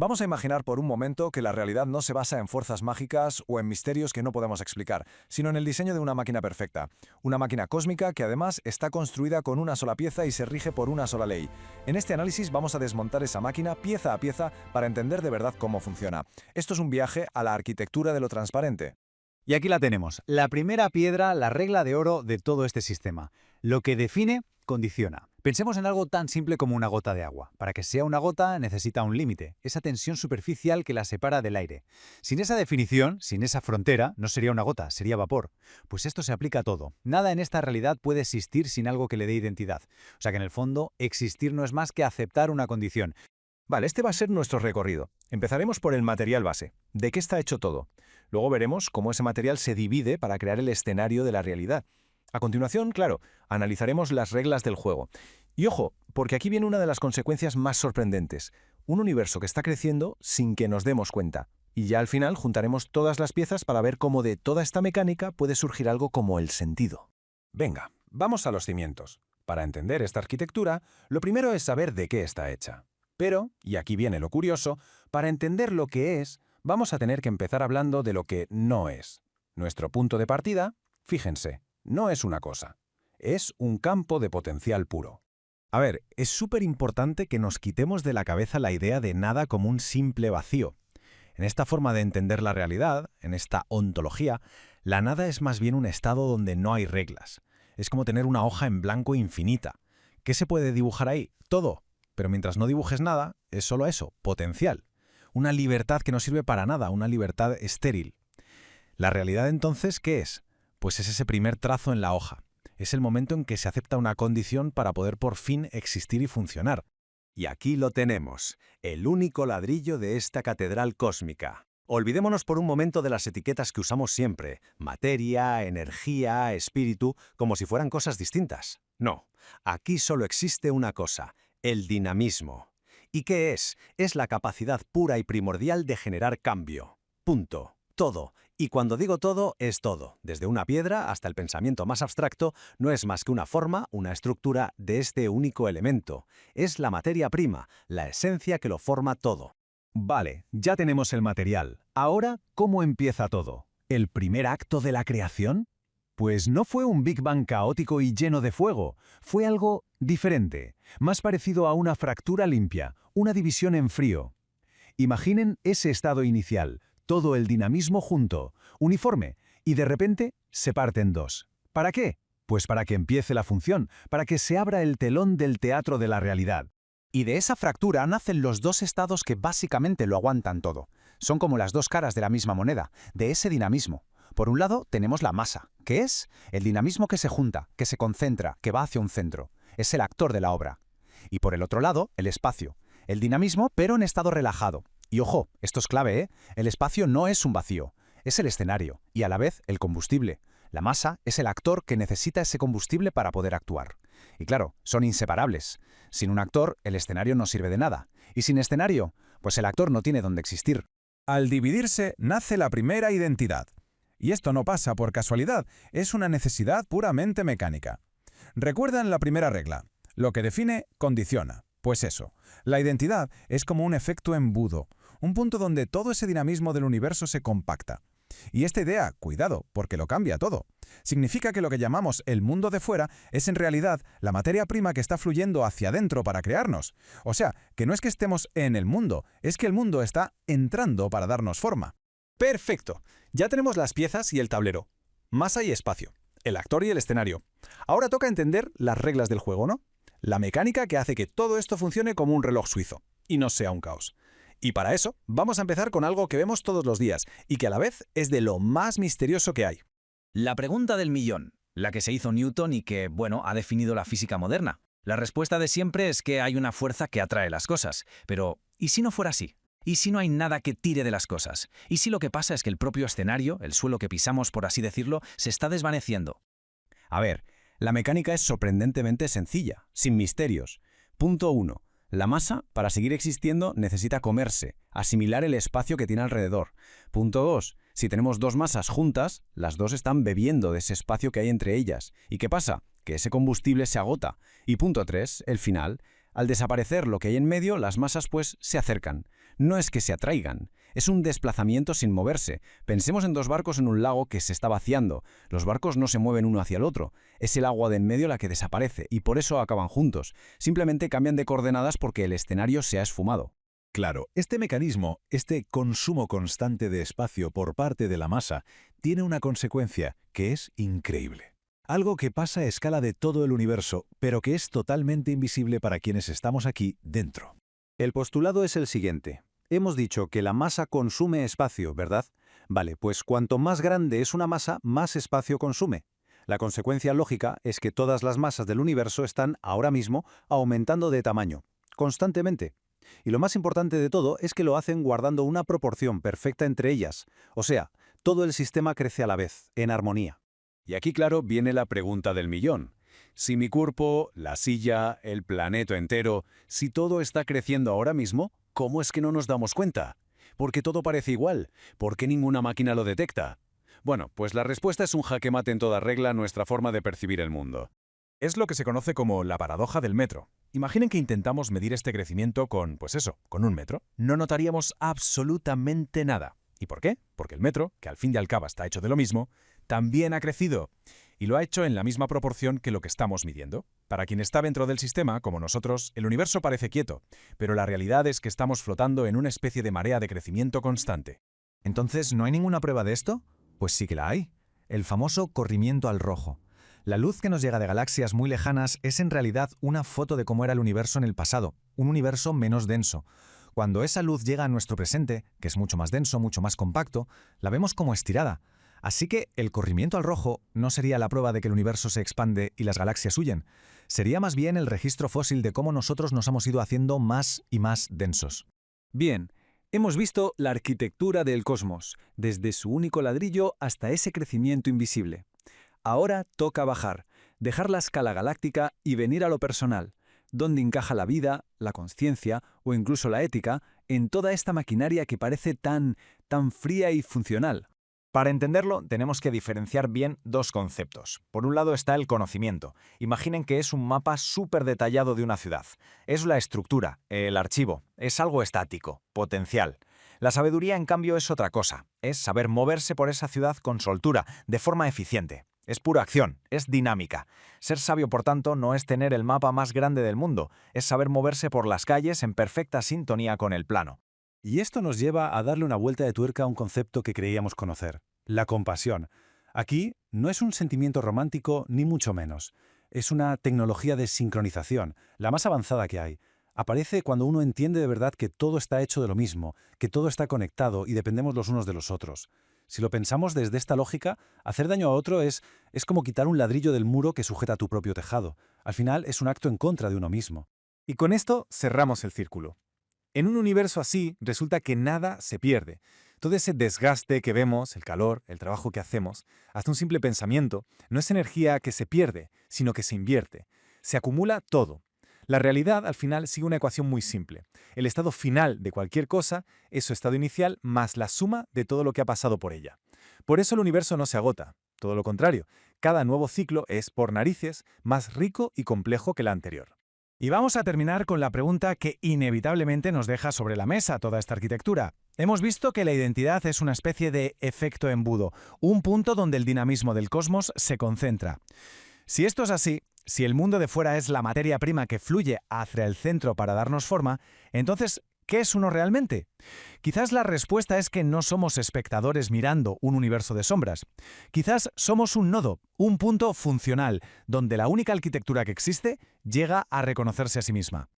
Vamos a imaginar por un momento que la realidad no se basa en fuerzas mágicas o en misterios que no podemos explicar, sino en el diseño de una máquina perfecta. Una máquina cósmica que además está construida con una sola pieza y se rige por una sola ley. En este análisis vamos a desmontar esa máquina pieza a pieza para entender de verdad cómo funciona. Esto es un viaje a la arquitectura de lo transparente. Y aquí la tenemos, la primera piedra, la regla de oro de todo este sistema. Lo que define, condiciona. Pensemos en algo tan simple como una gota de agua. Para que sea una gota necesita un límite, esa tensión superficial que la separa del aire. Sin esa definición, sin esa frontera, no sería una gota, sería vapor. Pues esto se aplica a todo. Nada en esta realidad puede existir sin algo que le dé identidad. O sea que en el fondo, existir no es más que aceptar una condición. Vale, este va a ser nuestro recorrido. Empezaremos por el material base. ¿De qué está hecho todo? Luego veremos cómo ese material se divide para crear el escenario de la realidad. A continuación, claro, analizaremos las reglas del juego. Y ojo, porque aquí viene una de las consecuencias más sorprendentes. Un universo que está creciendo sin que nos demos cuenta. Y ya al final juntaremos todas las piezas para ver cómo de toda esta mecánica puede surgir algo como el sentido. Venga, vamos a los cimientos. Para entender esta arquitectura, lo primero es saber de qué está hecha. Pero, y aquí viene lo curioso, para entender lo que es, vamos a tener que empezar hablando de lo que no es. Nuestro punto de partida, fíjense, no es una cosa. Es un campo de potencial puro. A ver, es súper importante que nos quitemos de la cabeza la idea de nada como un simple vacío. En esta forma de entender la realidad, en esta ontología, la nada es más bien un estado donde no hay reglas. Es como tener una hoja en blanco infinita. ¿Qué se puede dibujar ahí? Todo. Pero mientras no dibujes nada, es solo eso, potencial. Una libertad que no sirve para nada, una libertad estéril. ¿La realidad entonces qué es? Pues es ese primer trazo en la hoja. Es el momento en que se acepta una condición para poder por fin existir y funcionar. Y aquí lo tenemos, el único ladrillo de esta catedral cósmica. Olvidémonos por un momento de las etiquetas que usamos siempre, materia, energía, espíritu, como si fueran cosas distintas. No, aquí solo existe una cosa, el dinamismo. ¿Y qué es? Es la capacidad pura y primordial de generar cambio. Punto. Todo. Y cuando digo todo, es todo. Desde una piedra hasta el pensamiento más abstracto, no es más que una forma, una estructura de este único elemento. Es la materia prima, la esencia que lo forma todo. Vale, ya tenemos el material. Ahora, ¿cómo empieza todo? ¿El primer acto de la creación? Pues no fue un Big Bang caótico y lleno de fuego. Fue algo diferente, más parecido a una fractura limpia, una división en frío. Imaginen ese estado inicial, todo el dinamismo junto, uniforme, y de repente se parte en dos. ¿Para qué? Pues para que empiece la función, para que se abra el telón del teatro de la realidad. Y de esa fractura nacen los dos estados que básicamente lo aguantan todo. Son como las dos caras de la misma moneda, de ese dinamismo. Por un lado tenemos la masa, que es el dinamismo que se junta, que se concentra, que va hacia un centro. Es el actor de la obra. Y por el otro lado, el espacio. El dinamismo, pero en estado relajado. Y ojo, esto es clave, ¿eh? El espacio no es un vacío, es el escenario y a la vez el combustible. La masa es el actor que necesita ese combustible para poder actuar. Y claro, son inseparables. Sin un actor, el escenario no sirve de nada. Y sin escenario, pues el actor no tiene dónde existir. Al dividirse, nace la primera identidad. Y esto no pasa por casualidad, es una necesidad puramente mecánica. ¿Recuerdan la primera regla? Lo que define, condiciona. Pues eso, la identidad es como un efecto embudo, un punto donde todo ese dinamismo del universo se compacta. Y esta idea, cuidado, porque lo cambia todo. Significa que lo que llamamos el mundo de fuera es en realidad la materia prima que está fluyendo hacia adentro para crearnos. O sea, que no es que estemos en el mundo, es que el mundo está entrando para darnos forma. ¡Perfecto! Ya tenemos las piezas y el tablero. Masa y espacio. El actor y el escenario. Ahora toca entender las reglas del juego, ¿no? La mecánica que hace que todo esto funcione como un reloj suizo y no sea un caos. Y para eso, vamos a empezar con algo que vemos todos los días y que a la vez es de lo más misterioso que hay. La pregunta del millón, la que se hizo Newton y que, bueno, ha definido la física moderna. La respuesta de siempre es que hay una fuerza que atrae las cosas. Pero, ¿y si no fuera así? ¿Y si no hay nada que tire de las cosas? ¿Y si lo que pasa es que el propio escenario, el suelo que pisamos, por así decirlo, se está desvaneciendo? A ver, la mecánica es sorprendentemente sencilla, sin misterios. Punto 1. La masa, para seguir existiendo, necesita comerse, asimilar el espacio que tiene alrededor. Punto 2. Si tenemos dos masas juntas, las dos están bebiendo de ese espacio que hay entre ellas. ¿Y qué pasa? Que ese combustible se agota. Y punto 3, el final. Al desaparecer lo que hay en medio, las masas pues se acercan. No es que se atraigan, es un desplazamiento sin moverse. Pensemos en dos barcos en un lago que se está vaciando. Los barcos no se mueven uno hacia el otro. Es el agua de en medio la que desaparece y por eso acaban juntos. Simplemente cambian de coordenadas porque el escenario se ha esfumado. Claro, este mecanismo, este consumo constante de espacio por parte de la masa, tiene una consecuencia que es increíble. Algo que pasa a escala de todo el universo, pero que es totalmente invisible para quienes estamos aquí dentro. El postulado es el siguiente. Hemos dicho que la masa consume espacio, ¿verdad? Vale, pues cuanto más grande es una masa, más espacio consume. La consecuencia lógica es que todas las masas del universo están ahora mismo aumentando de tamaño, constantemente. Y lo más importante de todo es que lo hacen guardando una proporción perfecta entre ellas. O sea, todo el sistema crece a la vez, en armonía. Y aquí, claro, viene la pregunta del millón. Si mi cuerpo, la silla, el planeta entero, si todo está creciendo ahora mismo, ¿cómo es que no nos damos cuenta? ¿Por qué todo parece igual? ¿Por qué ninguna máquina lo detecta? Bueno, pues la respuesta es un jaque mate en toda regla a nuestra forma de percibir el mundo. Es lo que se conoce como la paradoja del metro. Imaginen que intentamos medir este crecimiento con, con un metro. No notaríamos absolutamente nada. ¿Y por qué? Porque el metro, que al fin y al cabo está hecho de lo mismo, también ha crecido. Y lo ha hecho en la misma proporción que lo que estamos midiendo. Para quien está dentro del sistema, como nosotros, el universo parece quieto, pero la realidad es que estamos flotando en una especie de marea de crecimiento constante. ¿Entonces no hay ninguna prueba de esto? Pues sí que la hay. El famoso corrimiento al rojo. La luz que nos llega de galaxias muy lejanas es en realidad una foto de cómo era el universo en el pasado, un universo menos denso. Cuando esa luz llega a nuestro presente, que es mucho más denso, mucho más compacto, la vemos como estirada. Así que el corrimiento al rojo no sería la prueba de que el universo se expande y las galaxias huyen. Sería más bien el registro fósil de cómo nosotros nos hemos ido haciendo más y más densos. Bien, hemos visto la arquitectura del cosmos, desde su único ladrillo hasta ese crecimiento invisible. Ahora toca bajar, dejar la escala galáctica y venir a lo personal, donde encaja la vida, la conciencia o incluso la ética en toda esta maquinaria que parece tan fría y funcional. Para entenderlo, tenemos que diferenciar bien dos conceptos. Por un lado está el conocimiento. Imaginen que es un mapa súper detallado de una ciudad. Es la estructura, el archivo. Es algo estático, potencial. La sabiduría, en cambio, es otra cosa. Es saber moverse por esa ciudad con soltura, de forma eficiente. Es pura acción, es dinámica. Ser sabio, por tanto, no es tener el mapa más grande del mundo, es saber moverse por las calles en perfecta sintonía con el plano. Y esto nos lleva a darle una vuelta de tuerca a un concepto que creíamos conocer, la compasión. Aquí no es un sentimiento romántico ni mucho menos. Es una tecnología de sincronización, la más avanzada que hay. Aparece cuando uno entiende de verdad que todo está hecho de lo mismo, que todo está conectado y dependemos los unos de los otros. Si lo pensamos desde esta lógica, hacer daño a otro es como quitar un ladrillo del muro que sujeta tu propio tejado. Al final es un acto en contra de uno mismo. Y con esto cerramos el círculo. En un universo así, resulta que nada se pierde. Todo ese desgaste que vemos, el calor, el trabajo que hacemos, hasta un simple pensamiento, no es energía que se pierde, sino que se invierte. Se acumula todo. La realidad, al final, sigue una ecuación muy simple. El estado final de cualquier cosa es su estado inicial más la suma de todo lo que ha pasado por ella. Por eso el universo no se agota. Todo lo contrario, cada nuevo ciclo es, por narices, más rico y complejo que el anterior. Y vamos a terminar con la pregunta que inevitablemente nos deja sobre la mesa toda esta arquitectura. Hemos visto que la identidad es una especie de efecto embudo, un punto donde el dinamismo del cosmos se concentra. Si esto es así, si el mundo de fuera es la materia prima que fluye hacia el centro para darnos forma, entonces, ¿qué es uno realmente? Quizás la respuesta es que no somos espectadores mirando un universo de sombras. Quizás somos un nodo, un punto funcional, donde la única arquitectura que existe llega a reconocerse a sí misma.